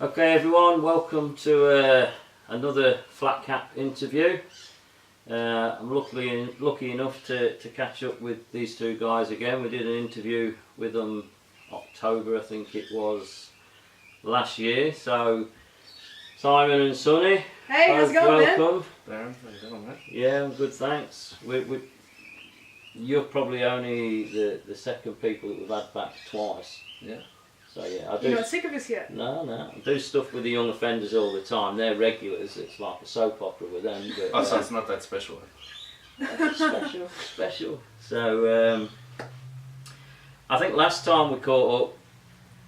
Okay everyone, welcome to another Flat Cap interview. I'm lucky enough to catch up with these two guys again. We did an interview with them October, I think it was, last year. So Simon and Sonny, hey, how's it going, welcome. Darren, how you doing, mate? Yeah, I'm good, thanks. You're probably only the second people that we've had back twice. Yeah. So yeah, I do. You're not sick of us yet? No. I do stuff with the young offenders all the time. They're regulars. It's like a soap opera with them. But, Oh, so it's not that special. special. So I think last time we caught up,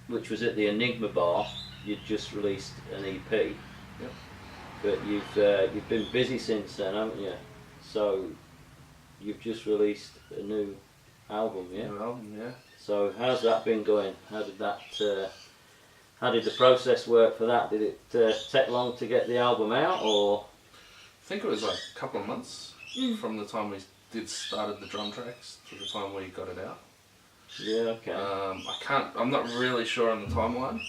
which was at the Enigma Bar, you'd just released an EP. Yep. But you've been busy since then, haven't you? So you've just released a new album, yeah? New album, yeah. So how's that been going? How did the process work for that? Did it take long to get the album out, or? I think it was like a couple of months from the time we started the drum tracks to the time we got it out. Yeah, okay. I'm not really sure on the timeline.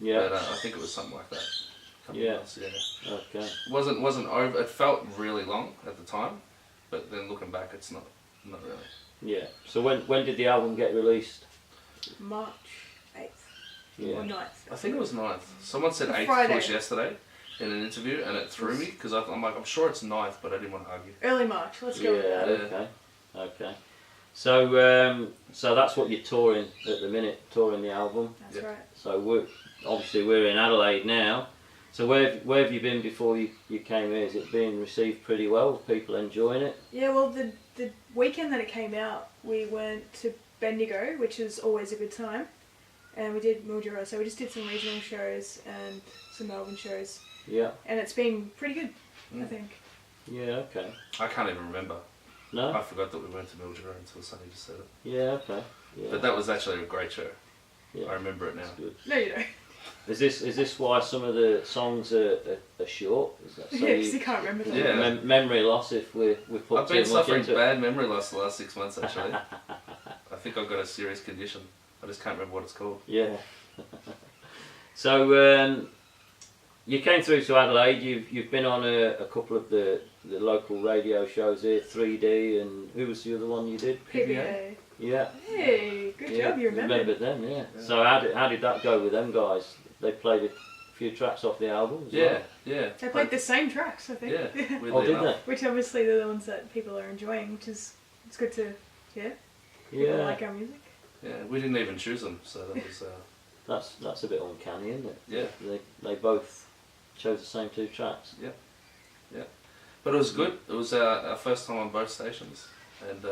Yeah. But I think it was something like that. A couple of months, yeah. Okay. Wasn't over. It felt really long at the time, but then looking back, it's not really. Yeah. So when did the album get released? March 8th Yeah. or 9th. I think it was 9th. Someone said 8th Friday. to us yesterday in an interview, and it threw me because I'm like, I'm sure it's 9th, but I didn't want to argue. Early March, let's go with Yeah. that. Okay. So that's what you're touring at the minute, touring the album. That's Yeah. right. So we're in Adelaide now. So where have you been before you came here? Is it being received pretty well? People enjoying it? Yeah, well, the weekend that it came out, we went to Bendigo, which is always a good time, and we did Mildura, so we just did some regional shows and some Melbourne shows, Yeah. and it's been pretty good, I think. Yeah. Okay. I can't even remember. No. I forgot that we went to Mildura until Sonny just said it. Yeah. Okay. Yeah. But that was actually a great show. Yeah. I remember it now. That's good. No, you don't. Is this why some of the songs are short? Is that so Yeah, because you can't remember them. Yeah. memory loss if we put I've too been much suffering into it? bad memory loss the last 6 months actually. I think I've got a serious condition. I just can't remember what it's called. Yeah. So you came through to Adelaide. You've been on a couple of the local radio shows here, 3D, and who was the other one you did? PBA. Yeah. Hey, good job, you remembered. them, yeah. So how did that go with them guys? They played a few tracks off the album as well? Yeah. They played the same tracks, I think. Yeah. Oh, weirdly did enough. Which obviously they're the ones that people are enjoying, which is, it's good to hear. they? People Yeah. like our music. Yeah, we didn't even choose them, so that was That's a bit uncanny, isn't it? yeah. They both chose the same two tracks. But it was good. It was our first time on both stations, and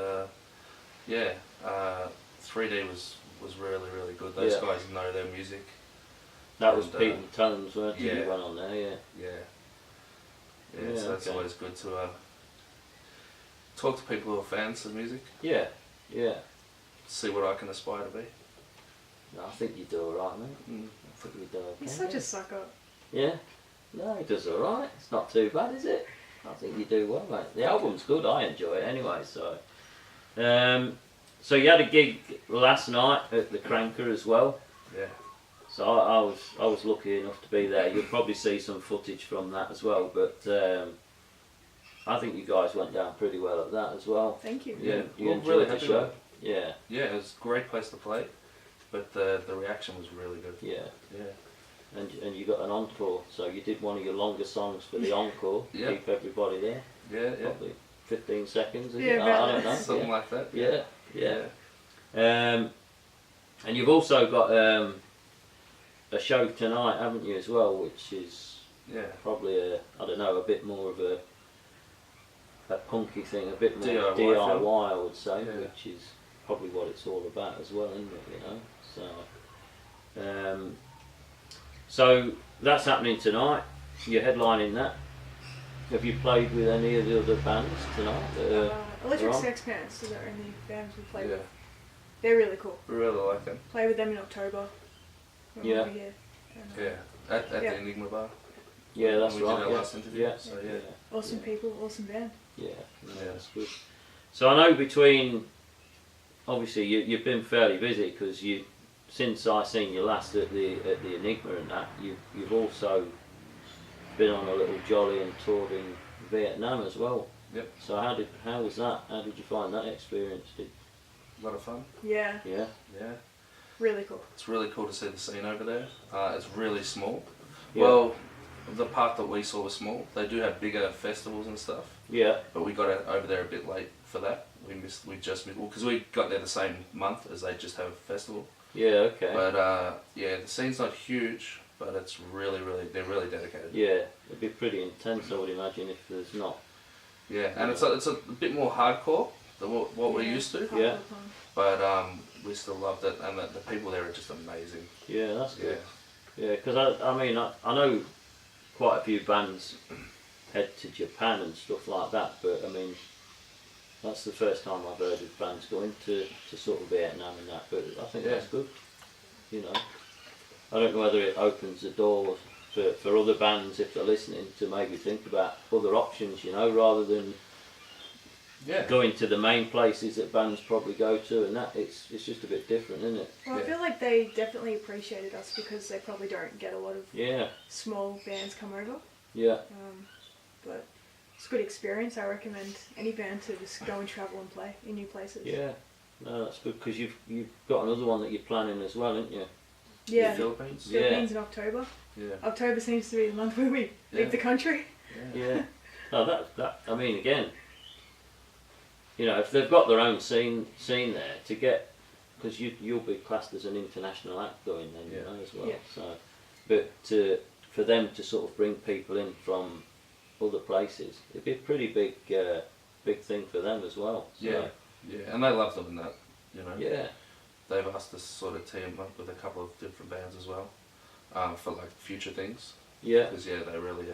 3D was really good. Those Yeah. guys know their music. That was And, Pete and Tones, weren't yeah. you went on there, yeah. Yeah, Yeah, so it's okay. always good to talk to people who are fans of music, Yeah. see what I can aspire to be. No, I think you do alright, mate. Mm. I think you do okay. He's such a sucker. Yeah. No, he does alright. It's not too bad, is it? I think you do well, mate. The album's good, I enjoy it anyway, so. So you had a gig last night at the Cranker as well. Yeah. So I was lucky enough to be there. You'll probably see some footage from that as well, but I think you guys went down pretty well at that as well. Thank you. Yeah, You we're enjoyed really the happy show? with it. Yeah. Yeah, it was a great place to play, but the reaction was really good. Yeah. Yeah. And you got an encore, so you did one of your longer songs for the encore. Yeah. Keep everybody there. Yeah. Probably 15 seconds. Is Yeah, it? about I don't know. Something like that. Yeah. And you've also got a show tonight, haven't you, as well, which is Yeah. probably a bit more of a punky thing, a bit more DIY DIY, I would say, Yeah. which is probably what it's all about as well, isn't it? You know. So that's happening tonight. You're headlining that. Have you played with any of the other bands tonight? Electric are on? Sex Pants are the only bands we play Yeah. with. They're really cool. We really like them. Play with them in October. When Yeah. we'll be here. And, Yeah. At Yeah. the Enigma Bar. Yeah, that's we right. did our yeah. last interview. Yeah. So yeah. Awesome people, awesome band. Yeah, no, Yeah. that's good. So I know between, obviously you've been fairly busy because since I seen you last at the Enigma and that, you've also been on a little jolly and toured in Vietnam as well. Yep. So how was that? How did you find that experience? A lot of fun. Yeah, Yeah. Yeah. really cool. It's really cool to see the scene over there. It's really small. Yeah. Well, the part that we saw was small. They do have bigger festivals and stuff, Yeah. but we got over there a bit late for that. We just missed, because we got there the same month as they just have a festival. Yeah. Okay. But yeah, the scene's not huge, but it's really, they're really dedicated. Yeah, it'd be pretty intense, I would imagine, if there's not. Yeah, and it's a bit more hardcore than what we're used to. Yeah. But we still loved it, and the people there are just amazing. Yeah, that's Yeah. good. Yeah, because I mean, I know quite a few bands head to Japan and stuff like that, but I mean, that's the first time I've heard of bands going to sort of Vietnam and that, but I think that's good. You know, I don't know whether it opens the door for other bands, if they're listening, to maybe think about other options, you know, rather than going to the main places that bands probably go to, and that it's just a bit different, isn't it? Well, I feel like they definitely appreciated us because they probably don't get a lot of small bands come over. Yeah. But it's a good experience. I recommend any band to just go and travel and play in new places. Yeah. No, that's good, because you've got another one that you're planning as well, haven't you? Yeah. The Philippines. Philippines in October. Yeah. October seems to be the month where we leave the country. Yeah. No, that I mean, again, you know, if they've got their own scene there to get, because you'll be classed as an international act going then, you know, as well. Yeah. So, but for them to sort of bring people in from other places, it'd be a pretty big thing for them as well. So. Yeah. Yeah, and they love doing that. You know. Yeah. They've asked us to sort of team up with a couple of different bands as well, for like future things. Yeah. Because they really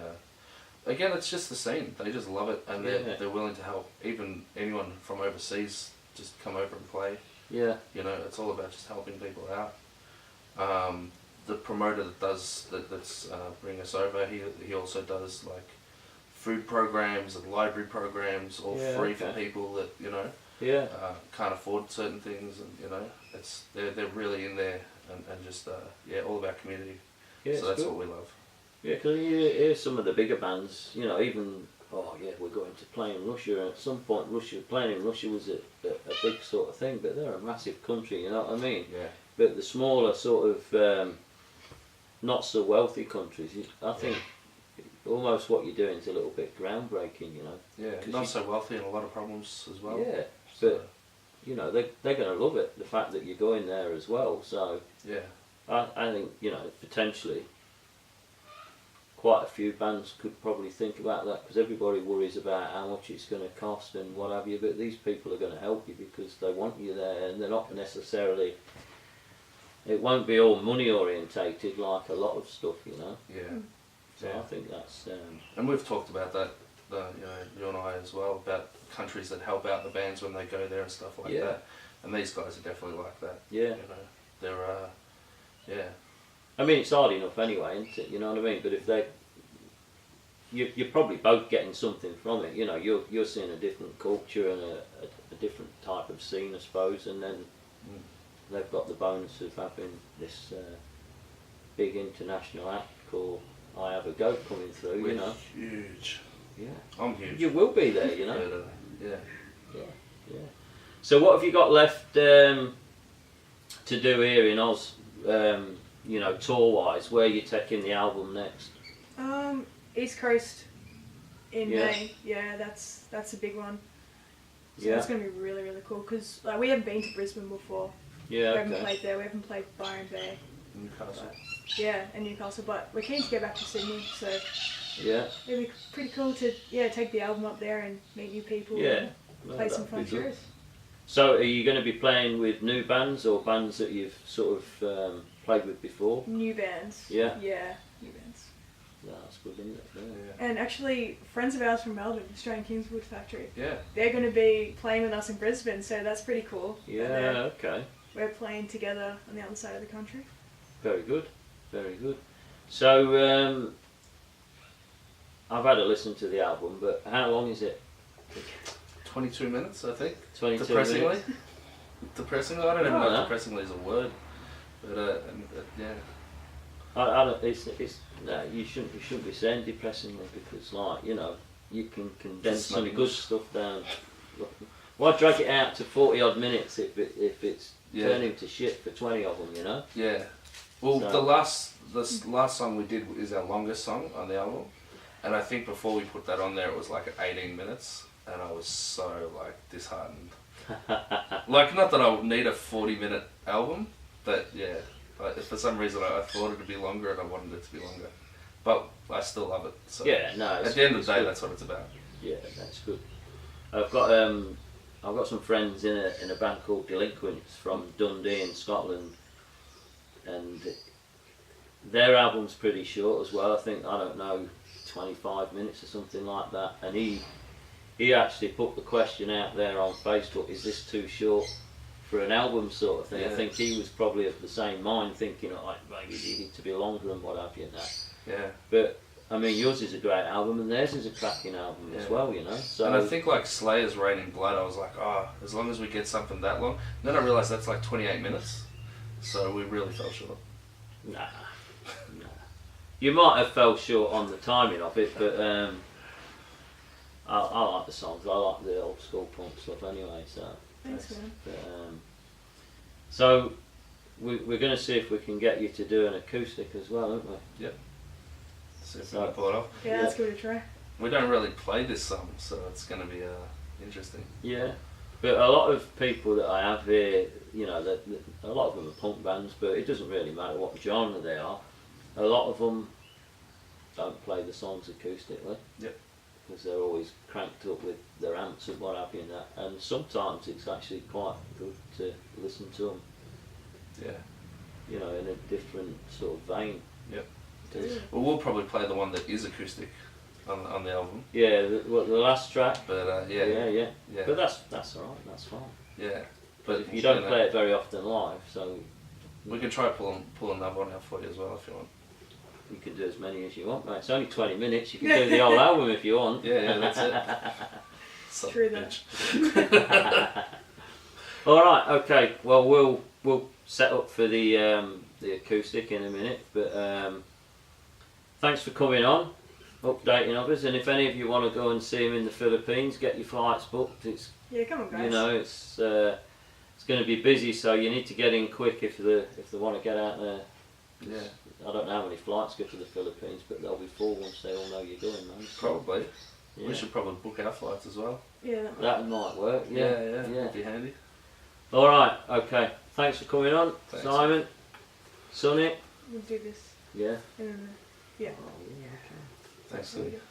again, it's just the scene. They just love it, and they're willing to help. Even anyone from overseas just come over and play. Yeah. You know, it's all about just helping people out. The promoter that's bring us over, he also does like food programs and library programs, all free for people that, you know, can't afford certain things, and you know, they're really in there and just all about community. Yeah, so that's good. what we love. Yeah, because you hear some of the bigger bands, you know, even, we're going to play in Russia, and at some point playing in Russia was a big sort of thing, but they're a massive country, you know what I mean? Yeah. But the smaller sort of, not so wealthy countries, I think almost what you're doing is a little bit groundbreaking, you know? Yeah, not so wealthy and a lot of problems as well. Yeah, but, you know, they're going to love it, the fact that you're going there as well, so... Yeah. I think, you know, potentially quite a few bands could probably think about that, because everybody worries about how much it's going to cost and what have you, but these people are going to help you because they want you there, and they're not necessarily, it won't be all money orientated like a lot of stuff, you know. Yeah. So I think that's and we've talked about that, you know, you and I as well, about countries that help out the bands when they go there and stuff like that, and these guys are definitely like that. Yeah. You know, they're I mean, it's hard enough anyway, isn't it? You know what I mean? But if you're probably both getting something from it. You know, you're seeing a different culture and a different type of scene, I suppose, and then they've got the bonus of having this big international act called I Have a Goat coming through. We're you know, huge. Yeah, I'm huge. You will be there, you know. Yeah. So what have you got left to do here in Oz? You know, tour-wise, where are you taking the album next? East Coast in May. Yeah, that's a big one. So it's going to be really, really cool, because we haven't been to Brisbane before. Yeah, we haven't played there. We haven't played Byron Bay. Newcastle. And Newcastle, but we're keen to get back to Sydney, so it'd be pretty cool to take the album up there and meet new people. And play some fun shows. So are you going to be playing with new bands or bands that you've sort of played with before? New bands. Yeah, new bands. That's good, isn't it? Yeah. And actually, friends of ours from Melbourne, Australian Kingswood Factory. Yeah. They're going to be playing with us in Brisbane, so that's pretty cool. Yeah, okay. We're playing together on the other side of the country. Very good, very good. So, I've had a listen to the album, but how long is it? 22 minutes, I think. 22 Depressingly. minutes? Depressingly? I don't even know if depressingly is a word. But yeah. I don't. It's no. You shouldn't be saying depressingly because like you know you can condense some good stuff down. Why drag it out to 40 odd minutes if it's turning to shit for 20 of them? You know. Yeah. Well, So- the last song we did is our longest song on the album, and I think before we put that on there, it was like 18 minutes, and I was so like disheartened. Like, not that I would need a 40-minute album, but yeah, like, for some reason I thought it would be longer, and I wanted it to be longer, but I still love it. So Yeah. No. at the end of the day, good. that's what it's about. Yeah, that's good. I've got some friends in a band called Delinquents from Dundee in Scotland, and their album's pretty short as well. I think, I don't know, 25 minutes or something like that. And he actually put the question out there on Facebook: is this too short for an album, sort of thing? Yeah. I think he was probably of the same mind, thinking like maybe it needed to be longer and what have you. And that. Yeah. But I mean, yours is a great album, and theirs is a cracking album as well, you know. So And I think like Slayer's Rain in Blood, I was like, oh, as long as we get something that long. Then I realised that's like 28 minutes, so we really fell short. nah. You might have fell short on the timing of it, but I like the songs. I like the old school punk stuff anyway. So Thanks, man. But, so we're going to see if we can get you to do an acoustic as well, aren't we? See if we can pull it off. Yeah, let's give it a try. We don't really play this song, so it's going to be interesting. Yeah, but a lot of people that I have here, you know, a lot of them are punk bands, but it doesn't really matter what genre they are. A lot of them don't play the songs acoustically. Yep. Because they're always cranked up with their amps and what have you and that. And sometimes it's actually quite good to listen to them, Yeah. you know, in a different sort of vein. Yep. It's- Well, we'll probably play the one that is acoustic on the album. Yeah, the last track. But yeah. Yeah. Yeah. But that's alright, that's fine. Yeah. But if you don't play it very often live, so we can try pull another one out for you as well if you want. you can do as many as you want, mate. It's only 20 minutes. You can do the whole album if you want. Yeah, that's it. Son True of a that. bitch. All right. Okay. Well, we'll set up for the acoustic in a minute. But thanks for coming on, updating others. And if any of you want to go and see him in the Philippines, get your flights booked. It's Yeah, come on, guys. you know it's going to be busy, so you need to get in quick if they want to get out there. Yeah. I don't know how many flights go to the Philippines, but they'll be full once they all know you're going, man. So, Probably. yeah. We should probably book our flights as well. Yeah, That might work. Yeah. That'd be handy. All right. Okay. Thanks for coming on, Thanks. Simon. Sonny. we'll do this. Yeah. And then, yeah. Thanks. There we Lee. go.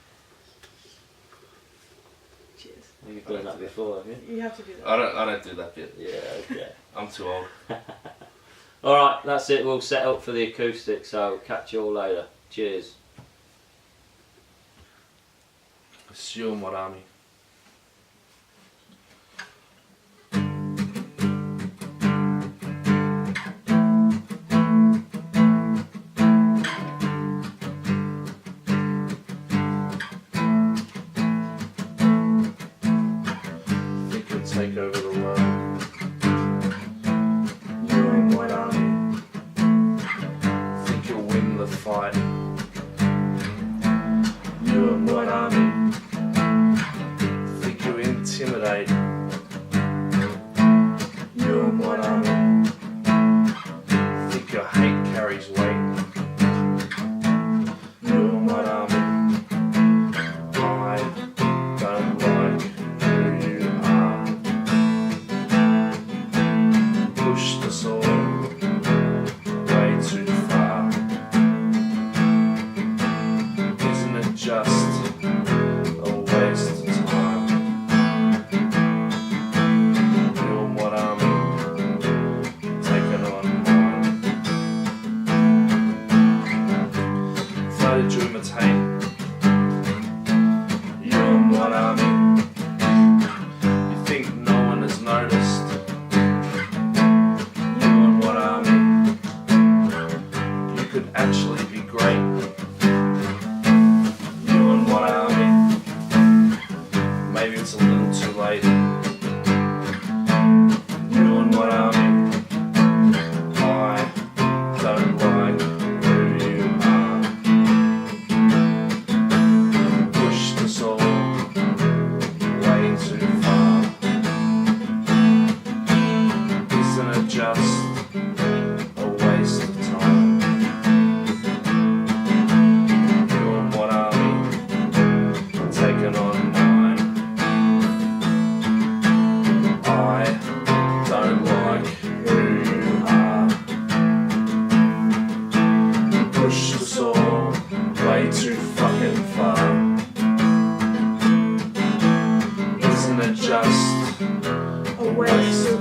Cheers. You've done that before, have you? You have to do that. I don't do that bit. Yeah. Okay. I'm too old. All right. That's it. We'll set up for the acoustic. So catch you all later. Cheers. Sio Morami. Think you'll take over the world. You and what I mean. Think you'll win the fight. You and what I mean. Think you intimidate. You and what I mean. Think your hate carries weight. You and what I mean. I don't like who you are. Pushed us all way too far. Isn't it just a waste of time? Doing what I mean, taking on mine. Started to imitate. You and what I mean. You think no one has noticed. You and what I mean. You could actually be great. You and what I mean. Maybe it's a little too late. You and what I mean. I just A waste